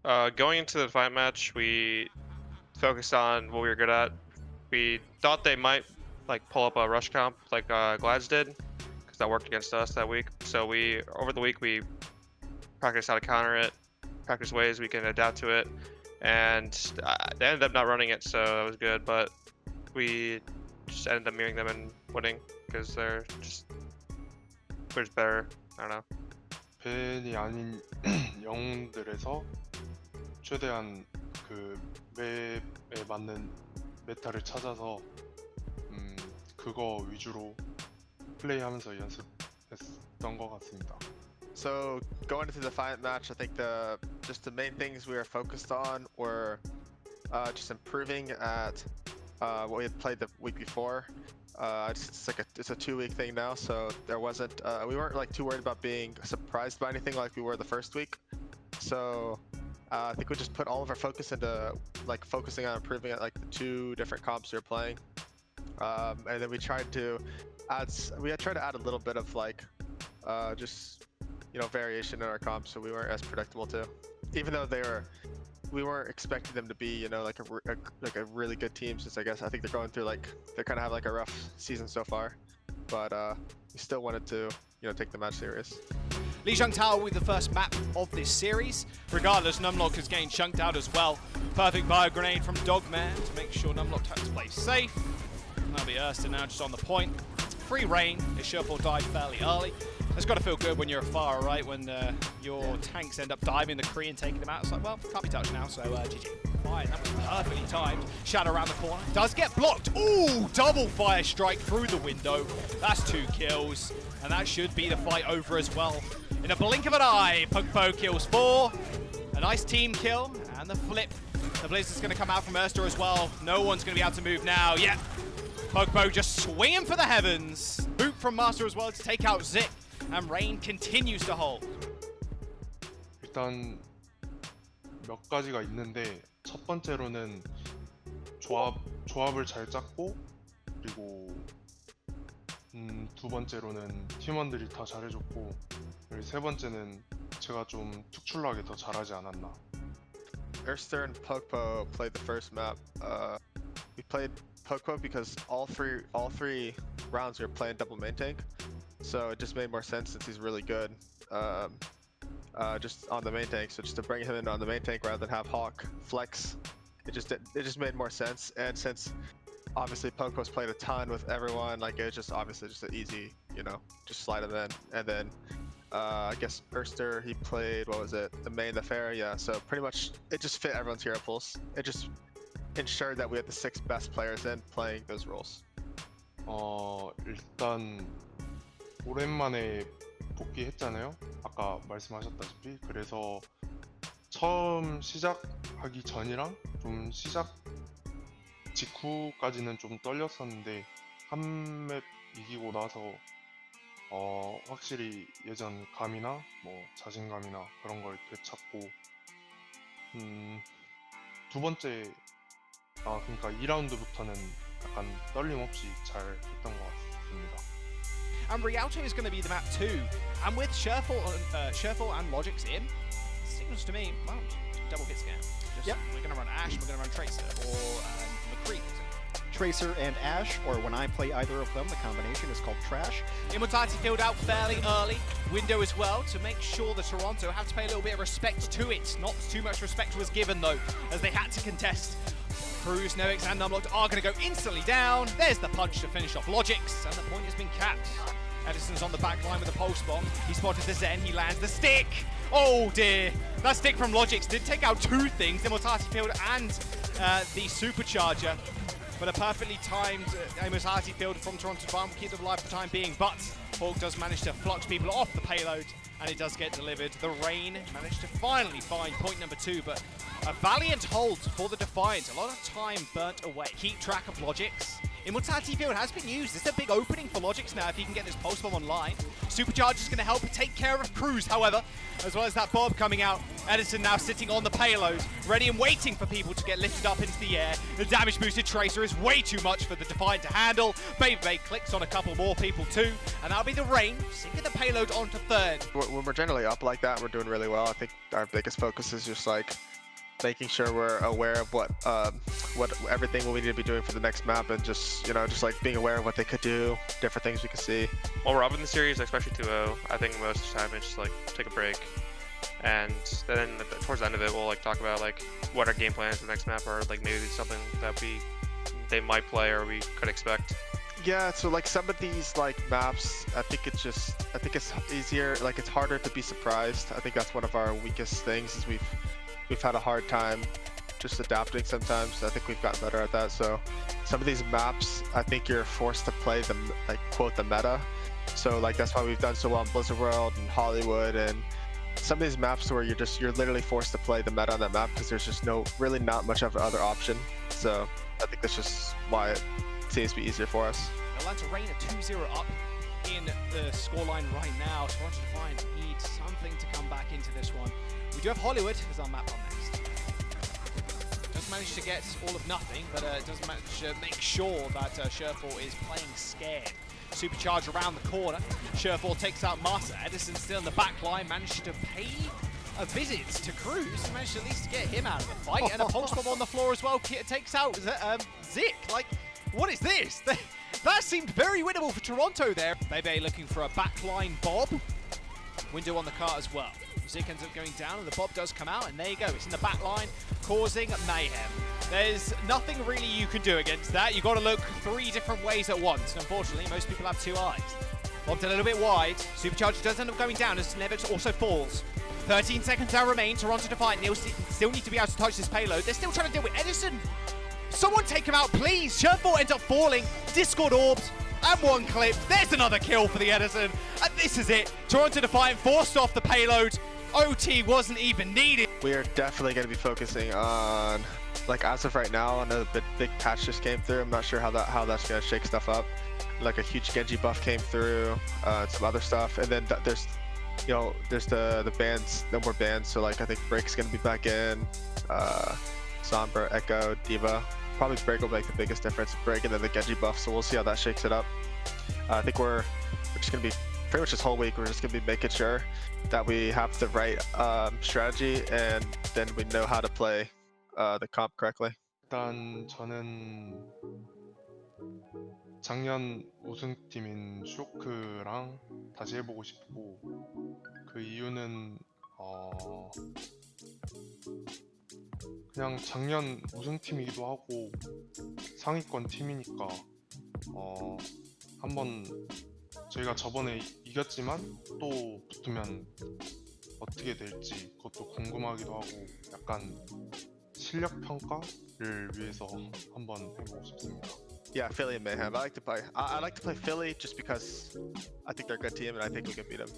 Going into the Defiant match, we focused on what we were good at. We thought they might like pull up a rush comp like Glads did, because that worked against us that week. So we over the week we practiced how to counter it, practice ways we can adapt to it, and they ended up not running it, so that was good. But we just ended up mirroring them and winning because we're just better. I don't know. 벤이 아닌 영웅들에서 최대한 그 맵에 맞는 메타를 찾아서 그거 위주로 플레이하면서 연습했던 것 같습니다. So going into the Defiant match, I think the main things we were focused on were just improving at what we had played the week before. It's a 2-week thing now, so there wasn't we weren't like too worried about being surprised by anything like we were the first week. So I think we just put all of our focus into like focusing on improving at like the 2 different comps we were playing, and then we tried to add a little bit of like just variation in our comps, so we weren't as predictable too. Even though we weren't expecting them to be like a really good team, since I think they're going through they kind of have like a rough season so far, but we still wanted to take the match serious. Lee Zhengtao with the first map of this series. Regardless, Numlock has gained chunked out as well. Perfect bio grenade from Dogman to make sure Numlock has to play safe. And that'll be Erster now just on the point. Free reign, his Sherpa died fairly early. It's got to feel good when you're afar, right? When your tanks end up diving the Kree and taking them out. It's like, well, can't be touched now, so GG. Fine, that was perfectly timed. Shadow around the corner. Does get blocked. Ooh, double fire strike through the window. That's 2 kills. And that should be the fight over as well. In a blink of an eye, Pugpo kills 4. A nice team kill. And the flip. The Blizzard's going to come out from Erster as well. No one's going to be able to move now. Yeah. Pugpo just swinging for the heavens. Boot from Master as well to take out Zik. And Rain continues to hold. 일단 몇 가지가 있는데 첫 번째로는 조합을 잘 짰고, 그리고 두 번째로는 팀원들이 다 잘해줬고, 그리고 세 번째는 제가 좀 특출나게 더 잘하지 않았나. Erster and Pugpo played the first map. We played Pugpo because all three rounds we were playing double main tank. So it just made more sense since he's really good just on the main tank. So just to bring him in on the main tank rather than have Hawk flex, it just made more sense. And since obviously Pugpo's played a ton with everyone, like it was just obviously just an easy, just slide him in. And then I guess Erster, he played, what was it, the main, the fair, yeah. So pretty much it just fit everyone's hero pools. It just ensured that we had the 6 best players in playing those roles. 일단 오랜만에 복귀했잖아요. 아까 말씀하셨다시피. 그래서 처음 시작하기 전이랑 좀 시작 직후까지는 좀 떨렸었는데 한 맵 이기고 나서 확실히 예전 감이나 뭐 자신감이나 그런 걸 되찾고 두 번째 그러니까 2라운드부터는 약간 떨림 없이 잘 했던 것 같습니다. And Rialto is going to be the map too. And with Sherfall and Logix in, signals to me, well, double hit scan. Yep. We're going to run Ash, we're going to run Tracer, or McCree. Tracer and Ash, or when I play either of them, the combination is called Trash. Immortality filled out fairly early. Window as well, to make sure that Toronto have to pay a little bit of respect to it. Not too much respect was given though, as they had to contest. Cruz, Noix and Numlock are going to go instantly down. There's the punch to finish off Logix, and the point has been capped. Edison's on the back line with a pulse bomb. He spotted the Zen, he lands the stick. Oh dear, that stick from Logix did take out 2 things, Immortality Field and the Supercharger. But a perfectly timed Immortality Field from Toronto Farm will keep them alive for the time being. But Hawk does manage to flux people off the payload, and it does get delivered. The Rain managed to finally find point number 2, but a valiant hold for the Defiant. A lot of time burnt away. Keep track of Logix. Immortality Field has been used. It's a big opening for Logix now if he can get this pulse bomb online. Supercharger's going to help take care of Cruz, however, as well as that Bob coming out. Edison now sitting on the payload, ready and waiting for people to get lifted up into the air. The damage boosted Tracer is way too much for the Defiant to handle. Baby Bay clicks on a couple more people too, and that'll be the Rain, sinking the payload onto 3rd. When we're generally up like that, we're doing really well. I think our biggest focus is just like making sure we're aware of what everything we need to be doing for the next map, and just just like being aware of what they could do, different things we could see. While we're up in the series, especially 2-0, I think most of the time it's just like take a break, and then towards the end of it, we'll like talk about like what our game plans for the next map are, like maybe something that they might play or we could expect. Yeah, so like some of these like maps, I think it's easier, like it's harder to be surprised. I think that's one of our weakest things, is we've had a hard time just adapting sometimes. I think we've gotten better at that. So some of these maps, I think you're forced to play them, like quote the meta. So like that's why we've done so well in Blizzard World and Hollywood, and some of these maps where you're literally forced to play the meta on that map because there's just really not much of other option. So I think that's just why it seems to be easier for us. Atlanta Reign are 2-0 up in the scoreline right now. Toronto Defiant need something to come back into this one. We do have Hollywood as our map on next. Doesn't manage to get all of nothing, but does manage to make sure that Sherfall is playing scared. Supercharge around the corner. Sherfall takes out Master. Edison still in the back line, managed to pay a visit to Cruz. Managed at least to get him out of the fight, and a pulse bomb on the floor as well. Takes out Zik. Like, what is this? That seemed very winnable for Toronto there. Bebe looking for a backline bob. Window on the cart as well. Zik ends up going down, and the bob does come out, and there you go. It's in the back line, causing mayhem. There's nothing really you can do against that. You've got to look 3 different ways at once. Unfortunately, most people have 2 eyes. Bobbed a little bit wide. Supercharger does end up going down as Nevitz also falls. 13 seconds now remain. Toronto Defiant still need to be able to touch this payload. They're still trying to deal with Edison. Someone take him out, please. Sherfall ends up falling. Discord orbs. And 1 clip. There's another kill for the Edison. And this is it. Toronto Defiant forced off the payload. OT wasn't even needed. We are definitely going to be focusing on, like as of right now, another big patch just came through. I'm not sure how that's going to shake stuff up. Like a huge Genji buff came through, some other stuff, and then there's the bans, no more bans. So like I think Break's going to be back in, Sombra, Echo, Diva. Probably Break will make the biggest difference. Break and then the Genji buff. So we'll see how that shakes it up. I think we're just going to be pretty much this whole week. We're just going to be making sure that we have the right strategy, and then we know how to play the comp correctly. 일단 저는 작년 우승팀인 쇼크랑 다시 해보고 싶고, 그 이유는 그냥 작년 우승팀이기도 하고 상위권 팀이니까 한번 저희가 저번에 이겼지만 또 붙으면 어떻게 될지 그것도 궁금하기도 하고, 약간 실력 평가를 위해서 한번 해보고 싶습니다. Yeah, Philly and Mayhem. I like to play Philly just because I think they're a good team and I think we can beat them.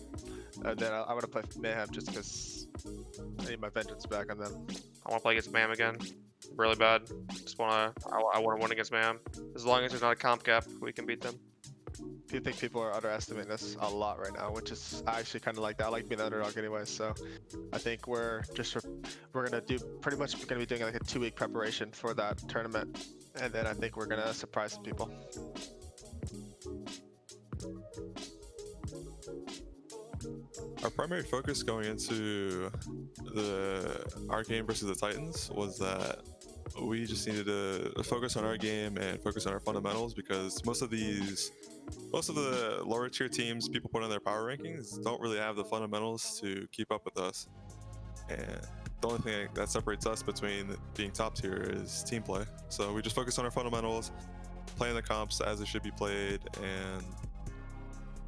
And then I want to play Mayhem just because I need my vengeance back on them. I want to play against Mayhem again, really bad. I want to win against Mayhem. As long as there's not a comp gap, we can beat them. I think people are underestimating us a lot right now, which is I actually kind of like that. I like being the underdog anyway, so I think we're gonna do pretty much we're gonna be doing like a 2-week preparation for that tournament, and then I think we're gonna surprise some people. Our primary focus going into our game versus the Titans was that we just needed to focus on our game and focus on our fundamentals, because most of the lower tier teams people put on their power rankings don't really have the fundamentals to keep up with us. And the only thing that separates us between being top tier is team play. So we just focus on our fundamentals, playing the comps as they should be played, and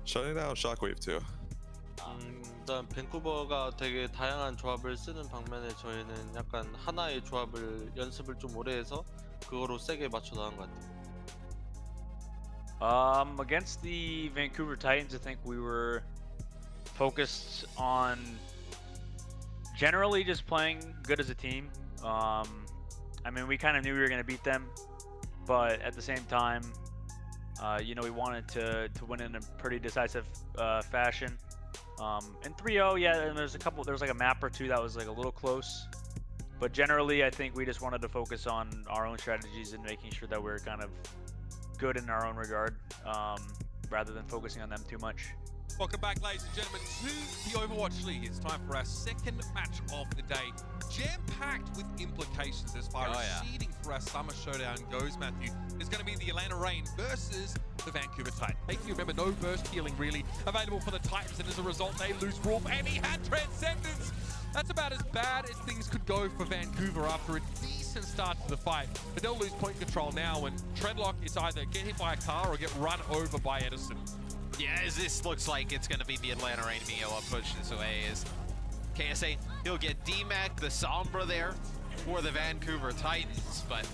shutting down Shockwave too. 일단 밴쿠버가 되게 다양한 조합을 쓰는 방면에 저희는 약간 하나의 조합을 연습을 좀 오래 해서 그거로 세게 맞춰 나간 것 같아요. Against the Vancouver Titans, I think we were focused on generally just playing good as a team. I mean, we kind of knew we were going to beat them, but at the same time, we wanted to win in a pretty decisive fashion. In 3-0, yeah, and there's like a map or two that was like a little close, but generally I think we just wanted to focus on our own strategies and making sure that we're kind of good in our own regard, rather than focusing on them too much. Welcome back, ladies and gentlemen, to the Overwatch League. It's time for our second match of the day. Jam-packed with implications as far as seeding for our summer showdown goes, Matthew. It's going to be the Atlanta Reign versus the Vancouver Titans. If you remember, no burst healing really available for the Titans, and as a result, they lose Wolf, and he had Transcendence. That's about as bad as things could go for Vancouver after a decent start to the fight. But they'll lose point control now, and Treadlock is either get hit by a car or get run over by Edison. Yeah, as this looks like it's going to be the Atlanta Reign being able to push this away is KSA. He'll get DMAC, the Sombra there for the Vancouver Titans, but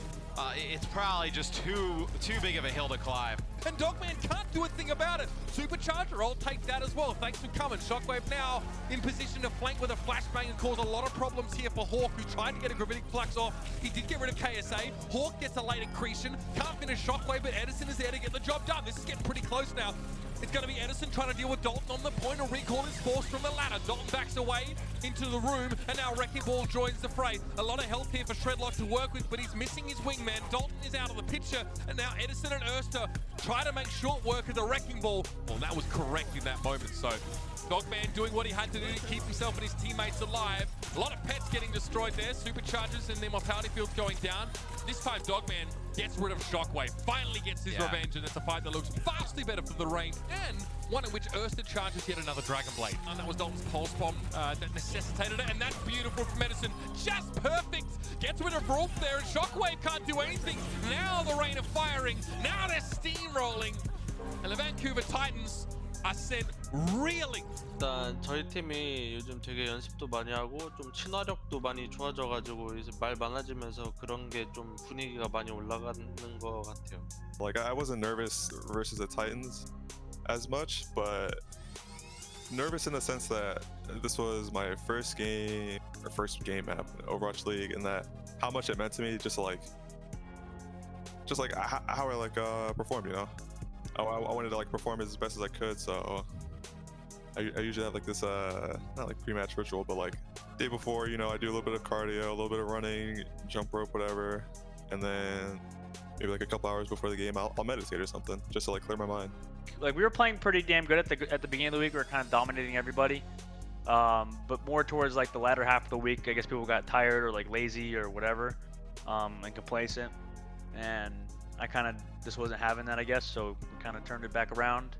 it's probably just too big of a hill to climb. And Dogman can't do a thing about it. Supercharger, I'll take that as well. Thanks for coming. Shockwave now in position to flank with a flashbang and cause a lot of problems here for Hawk, who tried to get a gravitic flux off. He did get rid of KSA. Hawk gets a late accretion. Can't finish Shockwave, but Edison is there to get the job done. This is getting pretty close now. It's going to be Edison trying to deal with Dalton on the point. A recall is forced from the ladder. Dalton backs away into the room, and now Wrecking Ball joins the fray. A lot of health here for Shredlock to work with, but he's missing his wingman. Dalton is out of the picture, and now Edison and Erster try to make short work of the Wrecking Ball. Well, that was correct in that moment, so Dogman doing what he had to do to keep himself and his teammates alive. A lot of pets getting destroyed there. Superchargers and their mortality fields going down. This time Dogman gets rid of Shockwave, finally gets his revenge, and it's a fight that looks vastly better for the Reign, and one in which Erster charges yet another Dragon Blade. And that was Dalton's pulse bomb that necessitated it, and that's beautiful from Edison. Just perfect! Gets rid of Rolf there, and Shockwave can't do anything. Now the Reign are firing, now they're steamrolling, and the Vancouver Titans are sent reeling. 일단 저희 팀이 요즘 되게 연습도 많이 하고 좀 친화력도 많이 좋아져가지고 이제 말 많아지면서 그런 게 좀 분위기가 많이 올라가는 것 같아요. Like, I wasn't nervous versus the Titans as much, but nervous in the sense that this was my first game map in Overwatch League, and that how much it meant to me, just like how I performed, you know. I wanted to perform as best as I could, so I usually have this not like pre-match ritual, but day before, you know, I do a little bit of cardio, a little bit of running, jump rope, whatever, and then maybe a couple hours before the game I'll meditate or something, just to clear my mind. We were playing pretty damn good at the beginning of the week. We were kind of dominating everybody, but more towards the latter half of the week, I guess people got tired or lazy or whatever, and complacent, and I kind of just wasn't having that, I guess, so we kind of turned it back around,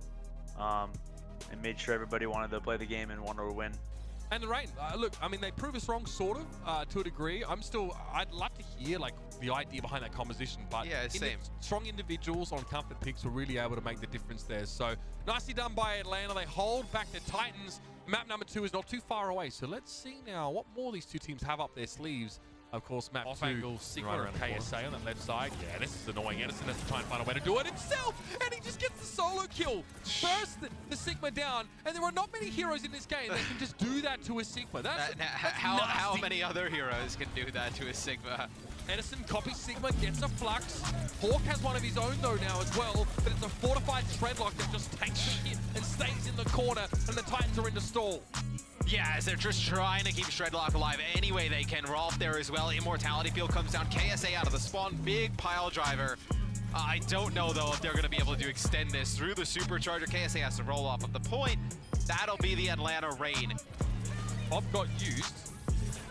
and made sure everybody wanted to play the game and wanted to win. And the Reign, look, I mean, they prove us wrong, sort of, to a degree. I'd love to hear the idea behind that composition, but yeah, same. Strong individuals on comfort picks were really able to make the difference there. So nicely done by Atlanta. They hold back the Titans. Map number 2 is not too far away. So let's see now what more these two teams have up their sleeves. Of course, map 2, Sigma and KSA on that left side. Yeah, this is annoying. Edison has to try and find a way to do it himself, and he just gets the solo kill. Burst the Sigma down, and there are not many heroes in this game that can just do that to a Sigma. That's how many other heroes can do that to a Sigma? Edison copies Sigma, gets a flux. Hawk has one of his own though now as well, but it's a fortified Shredlock that just takes the hit and stays in the corner, and the Titans are in the stall. Yeah, as they're just trying to keep Shredlock alive any way they can. Rolf there as well. Immortality field comes down. KSA out of the spawn. Big pile driver. I don't know, though, if they're going to be able to extend this through the supercharger. KSA has to roll off of the point. That'll be the Atlanta Reign. Bob got used.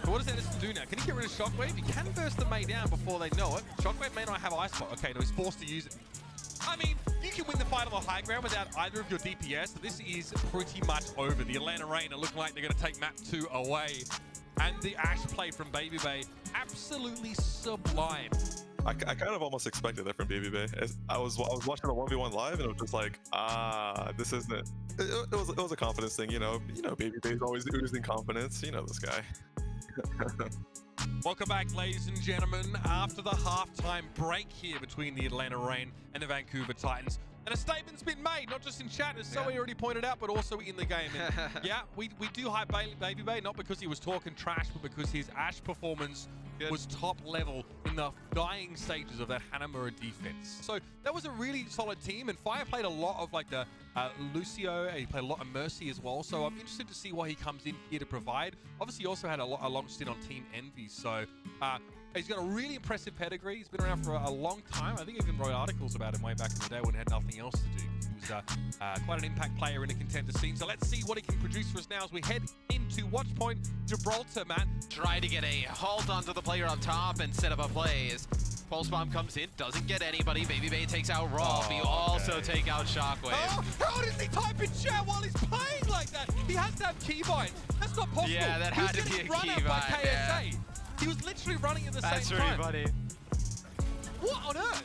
So what does Edison do now? Can he get rid of Shockwave? He can burst the Mei down before they know it. Shockwave may not have Ice Spot. Okay, no, he's forced to use it. I mean, you can win the fight on the high ground without either of your DPS. So this is pretty much over. The Atlanta Reign are looking like they're going to take map 2 away. And the Ash play from Baby Bay, absolutely sublime. I kind of almost expected that from Baby Bay. I was watching the 1v1 live, and it was just this isn't it. It was a confidence thing, you know. Baby Bay's always oozing confidence. You know this guy. Welcome back, ladies and gentlemen, after the halftime break here between the Atlanta Reign and the Vancouver Titans. And a statement's been made, not just in chat, as Zoe already pointed out, but also in the game. And yeah, we do hype Baby Bay, not because he was talking trash, but because his Ashe performance was top level in the dying stages of that Hanamura defense. So that was a really solid team, and Fire played a lot of the Lucio, he played a lot of Mercy as well, so I'm interested to see what he comes in here to provide. Obviously, he also had a long stint on Team Envy, so he's got a really impressive pedigree. He's been around for a long time. I think I even wrote articles about him way back in the day when he had nothing else to do. He becomes quite an impact player in a contender scene. So let's see what he can produce for us now as we head into Watch Point Gibraltar, man. Try to get a halt onto the player on top and set up a play. As Pulse Bomb comes in, doesn't get anybody. Baby Bay takes out Rolf. You also take out Shockwave. Oh, how does he type in chat while he's playing like that? He has to have keybinds. That's not possible. Yeah, that had to be a run out by keybind, KSA. yeah. He was literally running at the That's same pretty time. funny. What on earth?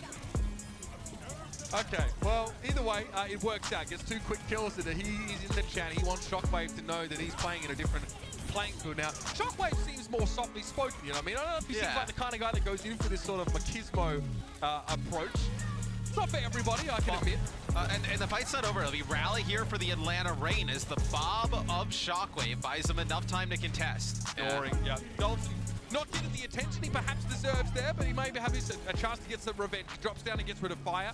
Okay, well, either way, it works out. Gets 2 quick kills and he's in the chat. He wants Shockwave to know that he's playing in a different playing field now. Shockwave seems more softly spoken, you know what I mean? I don't know if he seems like the kind of guy that goes in for this sort of machismo approach. It's not for everybody, I can admit. And the fight's not over. It'll be rally here for the Atlanta Reign as the Bob of Shockwave buys him enough time to contest. Scoring, yeah. Dolphin not getting the attention he perhaps deserves there, but he maybe have a chance to get some revenge. He drops down and gets rid of fire.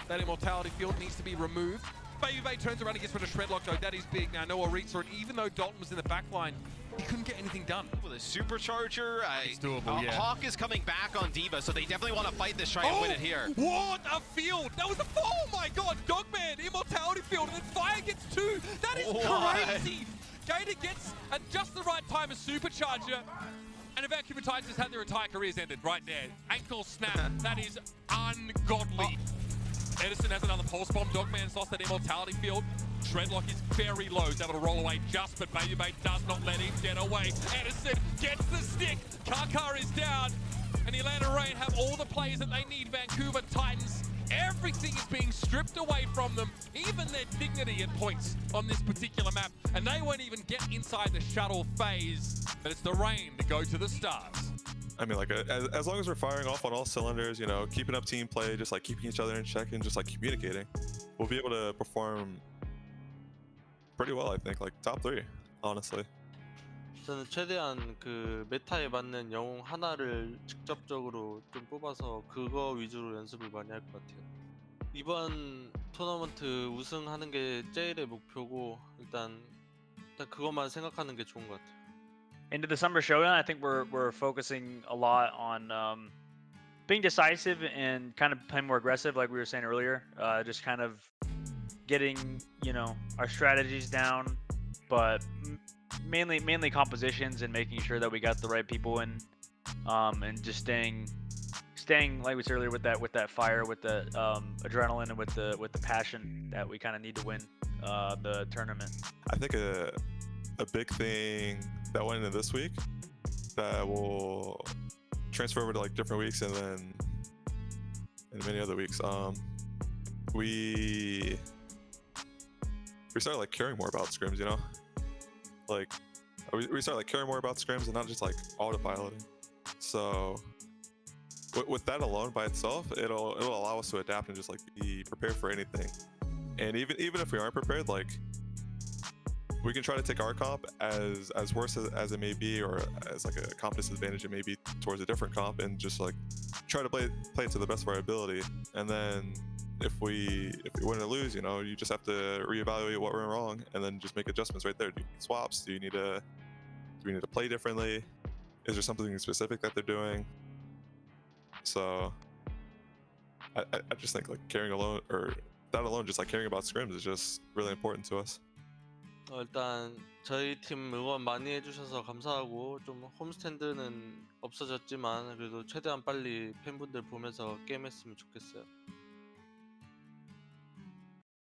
That immortality field needs to be removed. Baby Bay turns around and gets rid of Shredlock though. That is big now. No Aretha, and even though Dalton was in the back line, he couldn't get anything done. With a supercharger, It's doable, yeah. Hawk is coming back on Diva, so they definitely want to fight this, try and win it here. What a field! That was oh my god, Dogman, immortality field, and then Fire gets 2. That is crazy! Gator gets at just the right time a supercharger. And the Vancouver Titans has had their entire careers ended right there. Ankle snap, that is ungodly. Edison has another pulse bomb. Dogman's lost that immortality field. Shredlock is very low. He's able to roll away just, but Baby Bay does not let him get away. Edison gets the stick. Karkar is down. And the Atlanta Reign have all the players that they need. Vancouver Titans, everything is being stripped away from them, even their dignity at points on this particular map. And they won't even get inside the shuttle phase. But it's the Reign to go to the stars. I mean, like, as long as we're firing off on all cylinders, you know, keeping up team play, just like keeping each other in check and just like communicating, we'll be able to perform pretty well, I think. Like, top 3, honestly. 저는 최대한 그 메타에 맞는 영웅 하나를 직접적으로 좀 뽑아서 그거 위주로 연습을 많이 할 것 같아요. 이번 토너먼트 우승하는 게 제일의 목표고 일단 그것만 생각하는 게 좋은 것 같아요. Into the summer showdown, I think we're focusing a lot on being decisive and kind of playing more aggressive, like we were saying earlier. Just kind of getting, you know, our strategies down, but mainly compositions and making sure that we got the right people in, and just staying like we said earlier with that fire, with the adrenaline, and with the passion that we kind of need to win the tournament. I think a big thing that went into this week that will transfer over to like different weeks and then in many other weeks, we started like caring more about scrims, you know, like we started like caring more about scrims and not just like autopiloting. So with that alone by itself, it'll allow us to adapt and just like be prepared for anything. And even if we aren't prepared, like, we can try to take our comp as worse as it may be, or as like a comp disadvantage it may be towards a different comp, and just like try to play it to the best of our ability. And then if we win or lose, you know, you just have to reevaluate what went wrong and then just make adjustments right there. Do you need swaps? Do we need to play differently? Is there something specific that they're doing? So I just think like carrying alone, or that alone, just like caring about scrims is just really important to us. 일단 저희 팀 응원 많이 해주셔서 감사하고, 좀 홈스탠드는 없어졌지만 그래도 최대한 빨리 팬분들 보면서 게임했으면 좋겠어요.